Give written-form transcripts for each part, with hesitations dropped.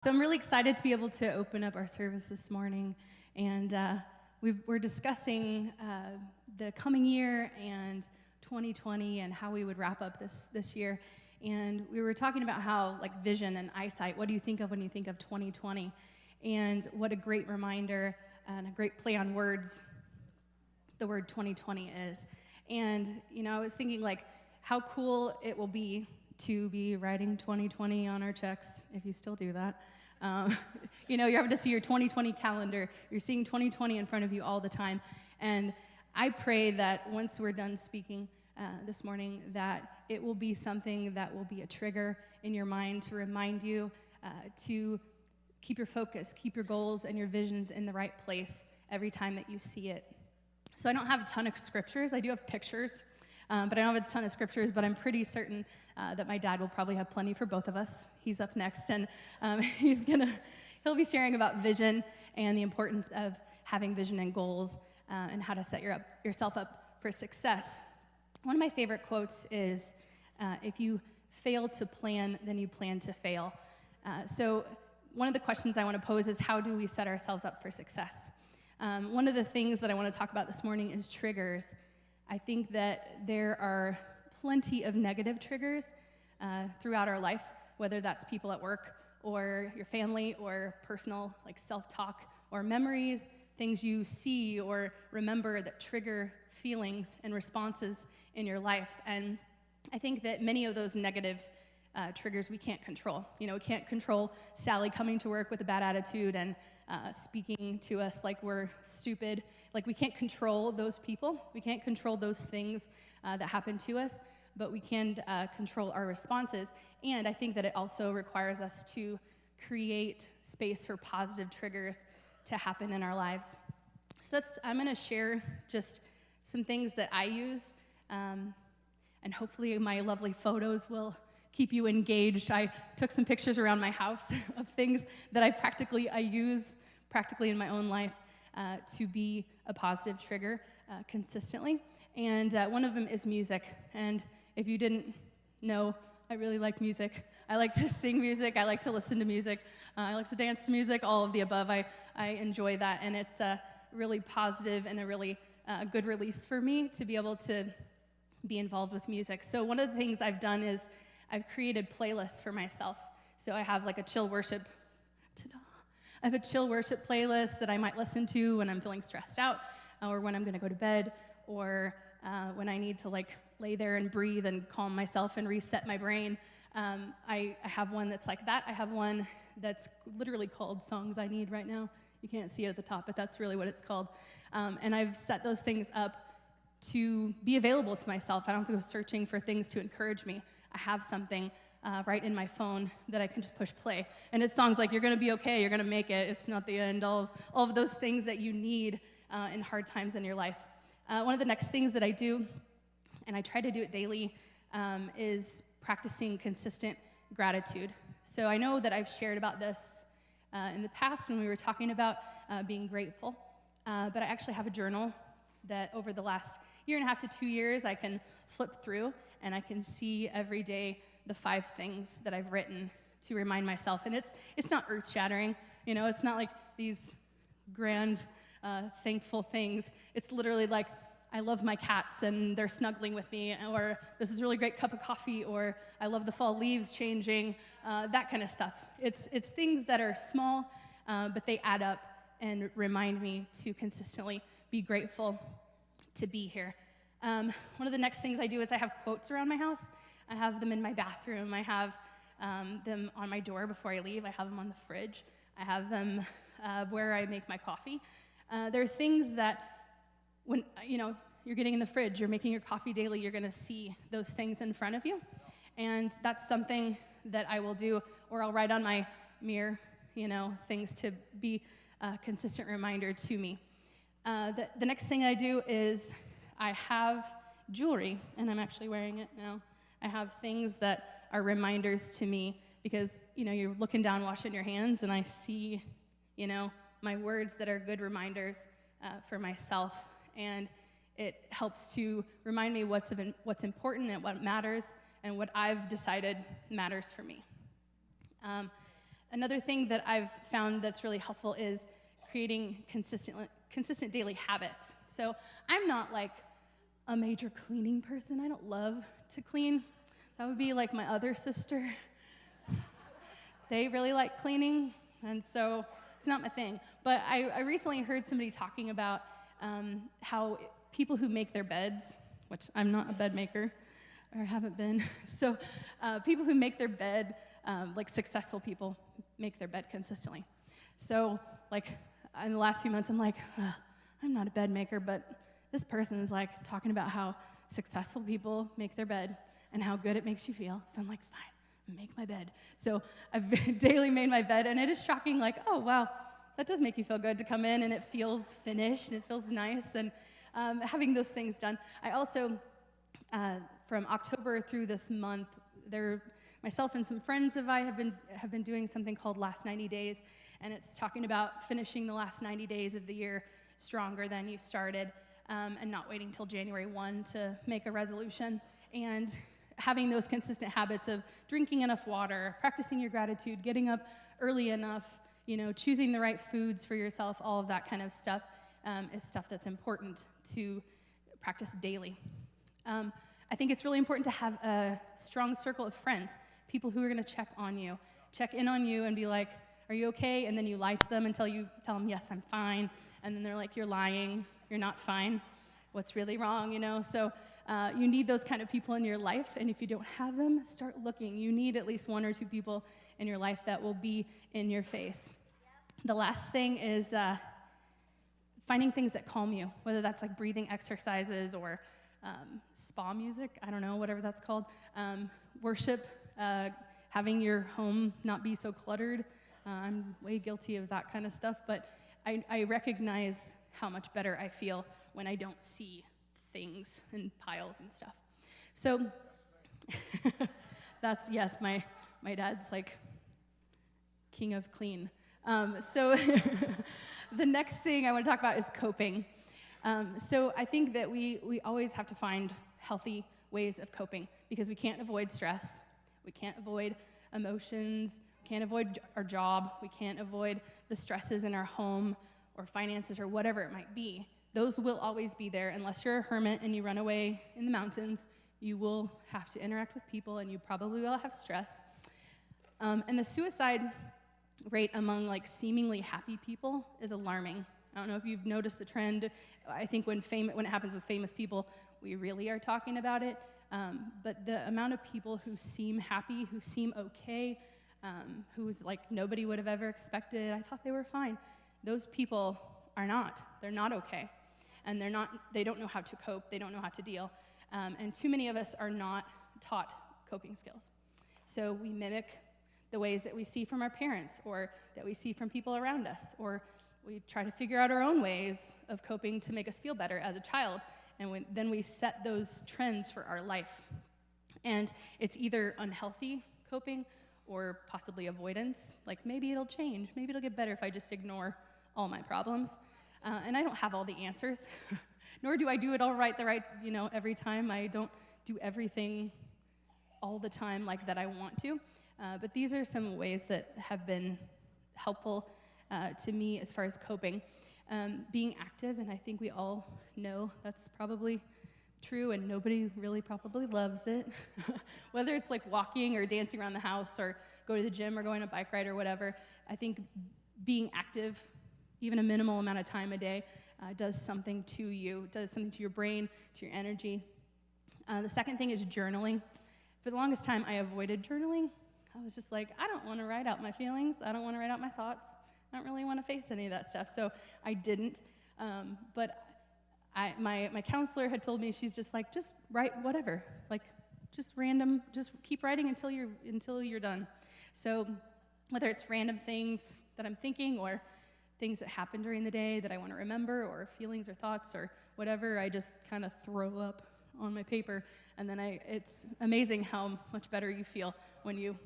So I'm really excited to be able to open up our service this morning, and we're discussing the coming year and 2020 and how we would wrap up this year. And we were talking about how, like, vision and eyesight, what do you think of when you think of 2020? And what a great reminder and a great play on words the word 2020 is. And, I was thinking, like, how cool it will be to be writing 2020 on our checks, if you still do that. You're having to see your 2020 calendar. You're seeing 2020 in front of you all the time. And I pray that once we're done speaking this morning, that it will be something that will be a trigger in your mind to remind you to keep your focus, keep your goals and your visions in the right place every time that you see it. So I don't have a ton of scriptures. I do have pictures. But I don't have a ton of scriptures, but I'm pretty certain that my dad will probably have plenty for both of us. He's up next, and he'll be sharing about vision and the importance of having vision and goals and how to set yourself up for success. One of my favorite quotes is, if you fail to plan, then you plan to fail. So one of the questions I want to pose is, how do we set ourselves up for success? One of the things that I want to talk about this morning is triggers. I think that there are plenty of negative triggers throughout our life, whether that's people at work or your family or personal, like, self-talk or memories, things you see or remember that trigger feelings and responses in your life. And I think that many of those negative triggers we can't control. We can't control Sally coming to work with a bad attitude and speaking to us like we're stupid. Like, we can't control those people. We can't control those things that happen to us, but we can control our responses. And I think that it also requires us to create space for positive triggers to happen in our lives. So I'm going to share just some things that I use, and hopefully my lovely photos will keep you engaged. I took some pictures around my house of things that I use practically in my own life to be a positive trigger consistently. And one of them is music. And if you didn't know, I really like music. I like to sing music. I like to listen to music. I like to dance to music, all of the above. I enjoy that. And it's really positive and a really good release for me to be able to be involved with music. So one of the things I've done is I've created playlists for myself. So I have, like, a chill worship. I have a chill worship playlist that I might listen to when I'm feeling stressed out, or when I'm going to go to bed, or when I need to, like, lay there and breathe and calm myself and reset my brain. I have one that's like that. I have one that's literally called Songs I Need right now. You can't see it at the top, but that's really what it's called. And I've set those things up to be available to myself. I don't have to go searching for things to encourage me. I have something right in my phone that I can just push play. And it's songs like, "You're going to be okay, you're going to make it, it's not the end," all of those things that you need in hard times in your life. One of the next things that I do, and I try to do it daily, is practicing consistent gratitude. So I know that I've shared about this in the past when we were talking about being grateful, but I actually have a journal that over the last year and a half to 2 years I can flip through, and I can see every day the 5 things that I've written to remind myself. And it's not earth-shattering, it's not like these grand, thankful things. It's literally like, I love my cats and they're snuggling with me, or this is a really great cup of coffee, or I love the fall leaves changing, that kind of stuff. It's things that are small, but they add up and remind me to consistently be grateful to be here. One of the next things I do is I have quotes around my house. I have them in my bathroom. I have them on my door before I leave. I have them on the fridge. I have them where I make my coffee. There are things that when, you're getting in the fridge, you're making your coffee daily, you're going to see those things in front of you. And that's something that I will do, or I'll write on my mirror, things to be a consistent reminder to me. The next thing I do is I have jewelry, and I'm actually wearing it now. I have things that are reminders to me because, you're looking down, washing your hands, and I see, my words that are good reminders for myself. And it helps to remind me what's important and what matters and what I've decided matters for me. Another thing that I've found that's really helpful is creating consistent daily habits. So I'm not like a major cleaning person. I don't love to clean. That would be like my other sister. They really like cleaning, and so it's not my thing. But I recently heard somebody talking about how people who make their beds, which I'm not a bed maker, or haven't been, so people who make their bed, like successful people, make their bed consistently. So like in the last few months, I'm like, I'm not a bed maker, but this person is like talking about how successful people make their bed and how good it makes you feel. So I'm like, fine, make my bed. So I've daily made my bed, and it is shocking, like, oh, wow, that does make you feel good to come in, and it feels finished, and it feels nice, and having those things done. I also, from October through this month, myself and some friends of I have been doing something called Last 90 Days, and it's talking about finishing the last 90 days of the year stronger than you started, and not waiting till January 1 to make a resolution. And having those consistent habits of drinking enough water, practicing your gratitude, getting up early enough, choosing the right foods for yourself, all of that kind of stuff is stuff that's important to practice daily. I think it's really important to have a strong circle of friends, people who are going to check in on you and be like, are you okay? And then you lie to them until you tell them, yes, I'm fine. And then they're like, you're lying, you're not fine. What's really wrong, So you need those kind of people in your life, and if you don't have them, start looking. You need at least one or two people in your life that will be in your face. The last thing is finding things that calm you, whether that's like breathing exercises or spa music, I don't know, whatever that's called. Worship, having your home not be so cluttered. I'm way guilty of that kind of stuff, but I recognize how much better I feel when I don't see things and piles and stuff. So that's, yes, my dad's like king of clean. So the next thing I want to talk about is coping. So I think that we always have to find healthy ways of coping, because we can't avoid stress, we can't avoid emotions, we can't avoid our job, we can't avoid the stresses in our home or finances or whatever it might be. Those will always be there. Unless you're a hermit and you run away in the mountains, you will have to interact with people, and you probably will have stress. And the suicide rate among like seemingly happy people is alarming. I don't know if you've noticed the trend. I think when it happens with famous people, we really are talking about it. But the amount of people who seem happy, who seem okay, who's like nobody would have ever expected, I thought they were fine. Those people are not. They're not okay. And they don't know how to cope. They don't know how to deal. And too many of us are not taught coping skills. So we mimic the ways that we see from our parents, or that we see from people around us, or we try to figure out our own ways of coping to make us feel better as a child, and then we set those trends for our life. And it's either unhealthy coping or possibly avoidance, like maybe it'll change, maybe it'll get better if I just ignore all my problems. And I don't have all the answers, nor do I do it all right every time. I don't do everything all the time like that I want to. But these are some ways that have been helpful to me as far as coping. Being active, and I think we all know that's probably true, and nobody really probably loves it. Whether it's like walking or dancing around the house or go to the gym or going on a bike ride or whatever, I think being active, even a minimal amount of time a day, does something to you, does something to your brain, to your energy. The second thing is journaling. For the longest time, I avoided journaling. I was just like, I don't want to write out my feelings. I don't want to write out my thoughts. I don't really want to face any of that stuff. So I didn't. But my counselor had told me, she's just like, just write whatever. Like, just random, just keep writing until you're done. So whether it's random things that I'm thinking, or things that happen during the day that I want to remember, or feelings or thoughts or whatever, I just kind of throw up on my paper. And then it's amazing how much better you feel when you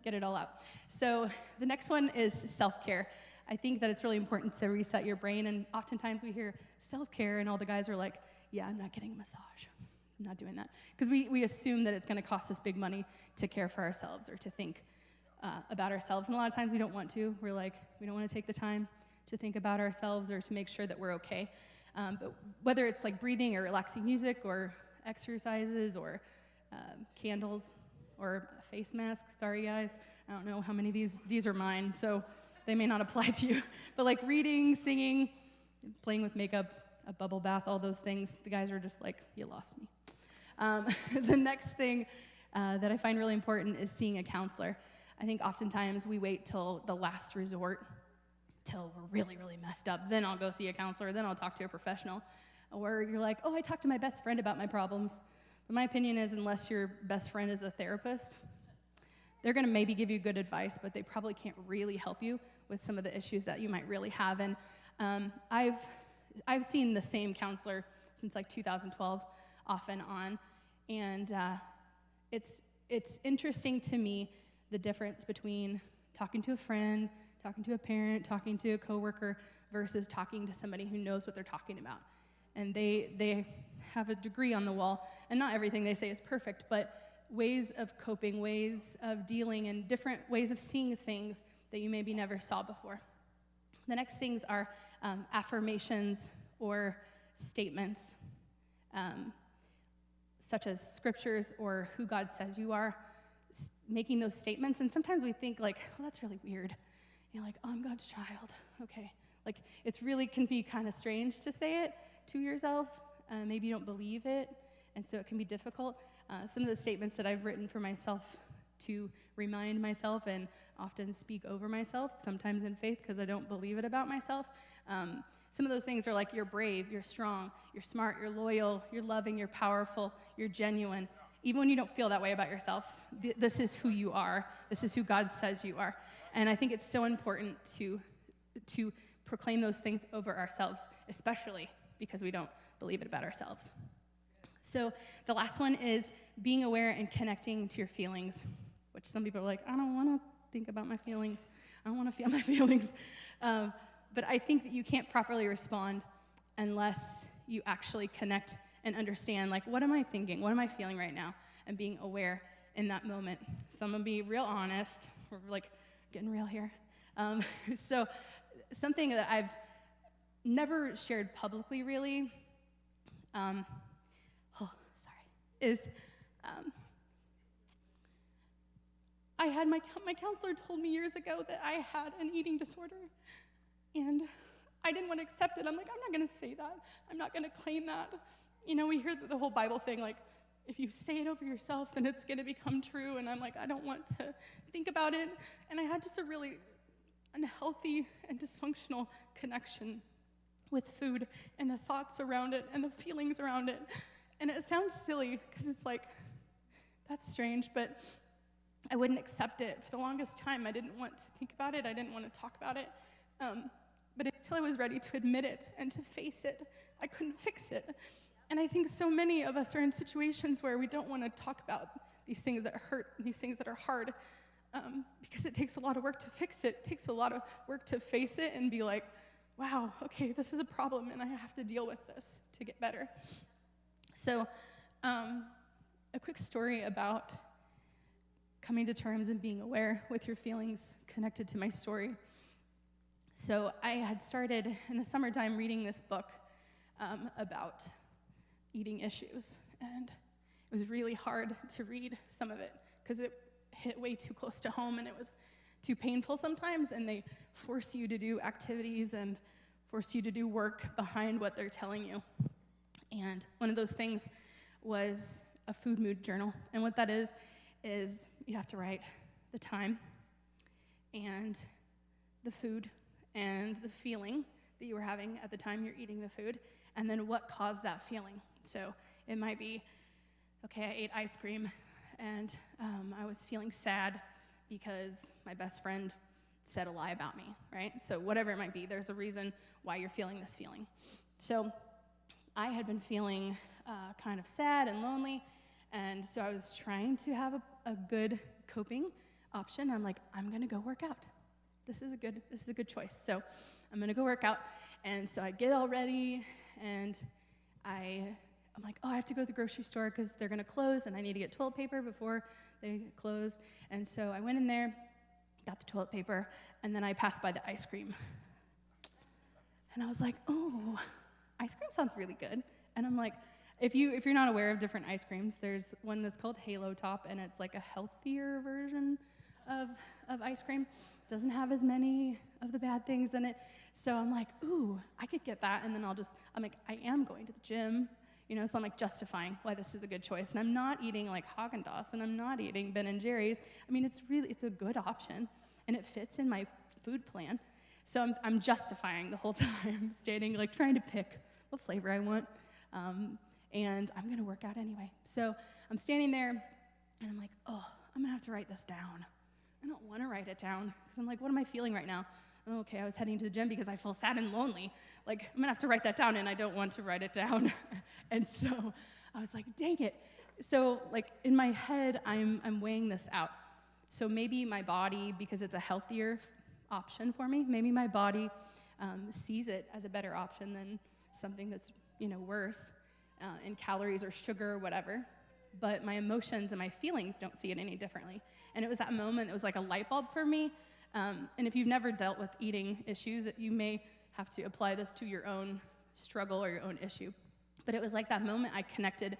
get it all out. So the next one is self-care. I think that it's really important to reset your brain, and oftentimes we hear self-care and all the guys are like, yeah, I'm not getting a massage. I'm not doing that. Because we assume that it's going to cost us big money to care for ourselves or to think about ourselves. And a lot of times we don't want to. We're like, we don't want to take the time to think about ourselves or to make sure that we're okay. But whether it's like breathing or relaxing music or exercises or candles or a face mask, sorry guys, I don't know how many of these are mine, so they may not apply to you. But like reading, singing, playing with makeup, a bubble bath, all those things, the guys are just like, you lost me. The next thing that I find really important is seeing a counselor. I think oftentimes we wait till the last resort, till we're really, really messed up. Then I'll go see a counselor, then I'll talk to a professional. Or you're like, oh, I talked to my best friend about my problems. But my opinion is unless your best friend is a therapist, they're gonna maybe give you good advice, but they probably can't really help you with some of the issues that you might really have. And I've seen the same counselor since like 2012, off and on. And it's interesting to me the difference between talking to a friend, talking to a parent, talking to a coworker, versus talking to somebody who knows what they're talking about. And they have a degree on the wall, and not everything they say is perfect, but ways of coping, ways of dealing, and different ways of seeing things that you maybe never saw before. The next things are affirmations or statements, such as scriptures or who God says you are, making those statements. And sometimes we think like, well, that's really weird. You're like, oh, I'm God's child. Okay. Like, it's really can be kind of strange to say it to yourself. Maybe you don't believe it, and so it can be difficult. Some of the statements that I've written for myself to remind myself and often speak over myself, sometimes in faith because I don't believe it about myself. Some of those things are like, you're brave, you're strong, you're smart, you're loyal, you're loving, you're powerful, you're genuine. Even when you don't feel that way about yourself, this is who you are. This is who God says you are. And I think it's so important to proclaim those things over ourselves, especially because we don't believe it about ourselves. So the last one is being aware and connecting to your feelings, which some people are like, I don't want to think about my feelings. I don't want to feel my feelings. But I think that you can't properly respond unless you actually connect and understand, like, what am I thinking? What am I feeling right now? And being aware in that moment. So I'm going to be real honest. We're like getting real here. So something that I've never shared publicly really, is I had my counselor told me years ago that I had an eating disorder, and I didn't want to accept it. I'm like, I'm not going to say that. I'm not going to claim that. You know, we hear the whole Bible thing, like, if you say it over yourself, then it's going to become true. And I'm like, I don't want to think about it. And I had just a really unhealthy and dysfunctional connection with food and the thoughts around it and the feelings around it. And it sounds silly because it's like, that's strange, but I wouldn't accept it. For the longest time, I didn't want to think about it. I didn't want to talk about it. But until I was ready to admit it and to face it, I couldn't fix it. And I think so many of us are in situations where we don't want to talk about these things that hurt, these things that are hard, because it takes a lot of work to fix it. It takes a lot of work to face it and be like, wow, okay, this is a problem, and I have to deal with this to get better. So a quick story about coming to terms and being aware with your feelings connected to my story. So I had started in the summertime reading this book about eating issues, and it was really hard to read some of it because it hit way too close to home, and it was too painful sometimes, and they force you to do activities and force you to do work behind what they're telling you. And one of those things was a food mood journal, and what that is you have to write the time and the food and the feeling that you were having at the time you're eating the food, and then what caused that feeling. So it might be, okay, I ate ice cream, and I was feeling sad because my best friend said a lie about me, right? So whatever it might be, there's a reason why you're feeling this feeling. So I had been feeling kind of sad and lonely, and so I was trying to have a good coping option. I'm like, I'm gonna go work out. This is a good choice. So I'm gonna go work out. And so I get all ready, and I'm like, oh, I have to go to the grocery store because they're gonna close, and I need to get toilet paper before they close. And so I went in there, got the toilet paper, and then I passed by the ice cream. And I was like, oh, ice cream sounds really good. And I'm like, if you're not aware of different ice creams, there's one that's called Halo Top, and it's like a healthier version of ice cream. Doesn't have as many of the bad things in it. So I'm like, ooh, I could get that, and then I'm like, I am going to the gym, so I'm like justifying why this is a good choice. And I'm not eating like Haagen-Dazs, and I'm not eating Ben & Jerry's. I mean, it's a good option, and it fits in my food plan. So I'm justifying the whole time, standing, like trying to pick what flavor I want. And I'm going to work out anyway. So I'm standing there, and I'm like, oh, I'm going to have to write this down. I don't want to write it down, because I'm like, what am I feeling right now? Oh, okay, I was heading to the gym because I feel sad and lonely. Like, I'm going to have to write that down, and I don't want to write it down. And so I was like, dang it. So, like, in my head, I'm weighing this out. So maybe my body, because it's a healthier option for me, maybe my body sees it as a better option than something that's, worse in calories or sugar or whatever. But my emotions and my feelings don't see it any differently. And it was that moment, it was like a light bulb for me. And if you've never dealt with eating issues, you may have to apply this to your own struggle or your own issue. But it was like that moment I connected,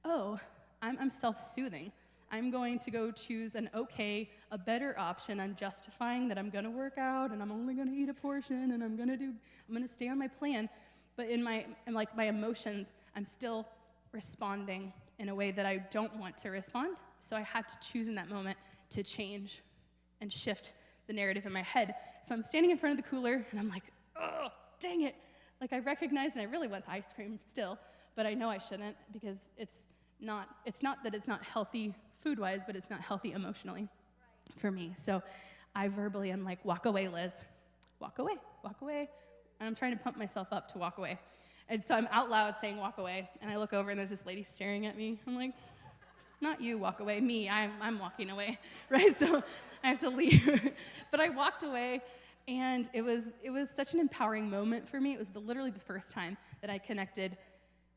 oh, I'm self-soothing. I'm going to go choose a better option. I'm justifying that I'm going to work out, and I'm only going to eat a portion, and I'm going to stay on my plan. But in my emotions, I'm still responding in a way that I don't want to respond. So I had to choose in that moment to change and shift the narrative in my head. So I'm standing in front of the cooler, and I'm like, oh, dang it. Like, I recognize, and I really want the ice cream still, but I know I shouldn't, because it's not that it's not healthy food-wise, but it's not healthy emotionally for me. So I'm like, walk away, Liz. Walk away, walk away. And I'm trying to pump myself up to walk away. And so I'm out loud saying, walk away. And I look over, and there's this lady staring at me. I'm like, not you, walk away. Me, I'm walking away, right? So I have to leave. But I walked away, and it was such an empowering moment for me. It was literally the first time that I connected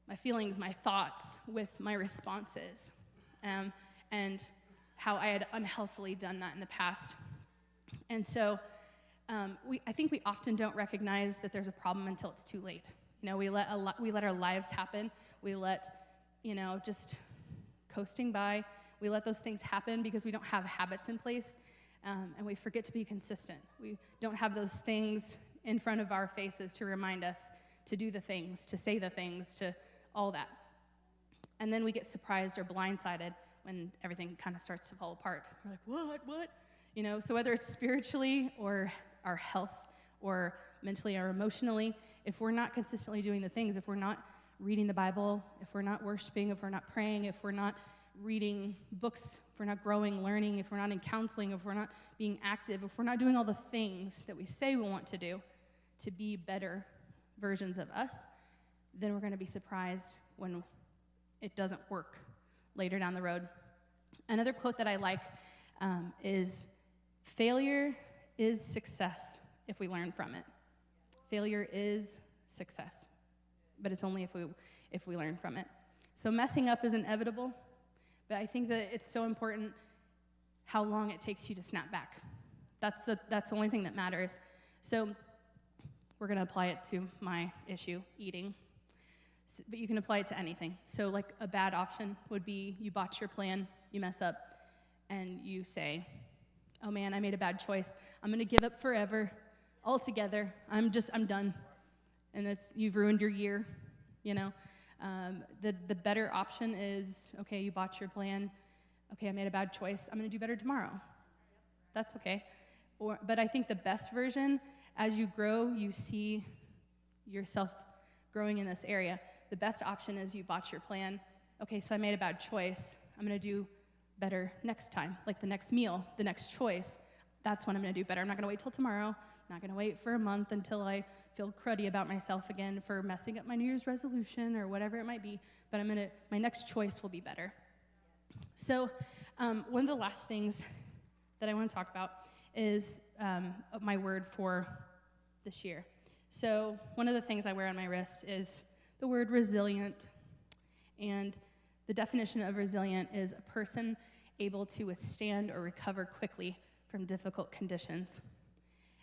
my feelings, my thoughts with my responses, and how I had unhealthily done that in the past. And so I think we often don't recognize that there's a problem until it's too late. We let our lives happen. We let, just coasting by. We let those things happen because we don't have habits in place, and we forget to be consistent. We don't have those things in front of our faces to remind us to do the things, to say the things, to all that. And then we get surprised or blindsided when everything kind of starts to fall apart. We're like, what? So whether it's spiritually or our health or mentally or emotionally, if we're not consistently doing the things, if we're not reading the Bible, if we're not worshiping, if we're not praying, if we're not reading books, if we're not growing, learning, if we're not in counseling, if we're not being active, if we're not doing all the things that we say we want to do to be better versions of us, then we're going to be surprised when it doesn't work later down the road. Another quote that I like is, failure is success if we learn from it. Failure is success, but it's only if we learn from it. So messing up is inevitable, but I think that it's so important how long it takes you to snap back. That's the only thing that matters. So we're going to apply it to my issue, eating. But you can apply it to anything. So like a bad option would be you botch your plan, you mess up, and you say, oh man, I made a bad choice. I'm going to give up forever, altogether. I'm done. And you've ruined your year, The better option is, okay, you botch your plan. Okay, I made a bad choice. I'm going to do better tomorrow. That's okay. But I think the best version, as you grow, you see yourself growing in this area. The best option is you botch your plan. Okay, so I made a bad choice. I'm going to do better next time, like the next meal, the next choice. That's when I'm going to do better. I'm not going to wait till tomorrow. I'm not going to wait for a month until I feel cruddy about myself again for messing up my New Year's resolution or whatever it might be. But my next choice will be better. So one of the last things that I want to talk about is my word for this year. So one of the things I wear on my wrist is the word resilient. And the definition of resilient is a person able to withstand or recover quickly from difficult conditions.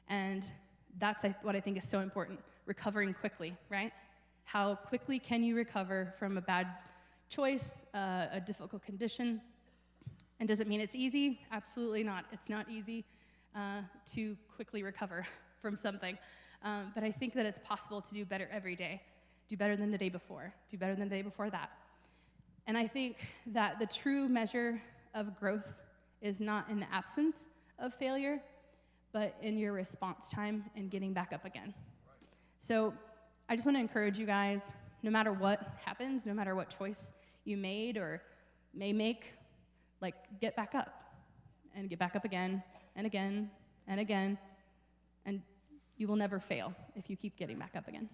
And that's what I think is so important, recovering quickly, right? How quickly can you recover from a bad choice, a difficult condition? And does it mean it's easy? Absolutely not. It's not easy to quickly recover from something. But I think that it's possible to do better every day. Do better than the day before. Do better than the day before that. And I think that the true measure of growth is not in the absence of failure, but in your response time and getting back up again. So I just want to encourage you guys, no matter what happens, no matter what choice you made or may make, like, get back up and get back up again and again and again, and you will never fail if you keep getting back up again.